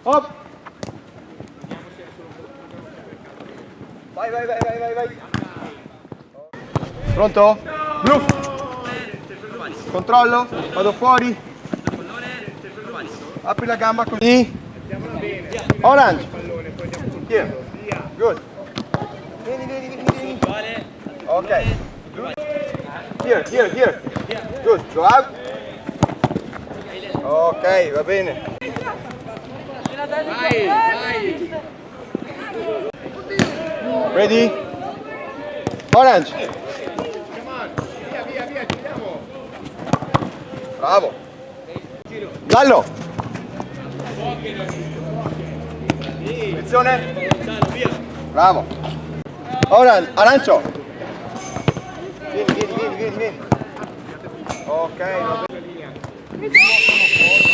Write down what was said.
Hop. Vai, vai, vai, vai, vai, vai. Pronto? Blu. Controllo, vado fuori. Apri la gamba così. Orange. Here. Good. Vieni, vieni, vieni, vieni. Ok. Here, here, here. Good. Go out. Ok, va bene. Vai, vai. Ready? Orange. Via, via, via, giriamo. Bravo. Gallo. Attenzione. Bravo. Orange, arancio. Vieni, vieni, vieni, vieni, vieni. Ok, va bene.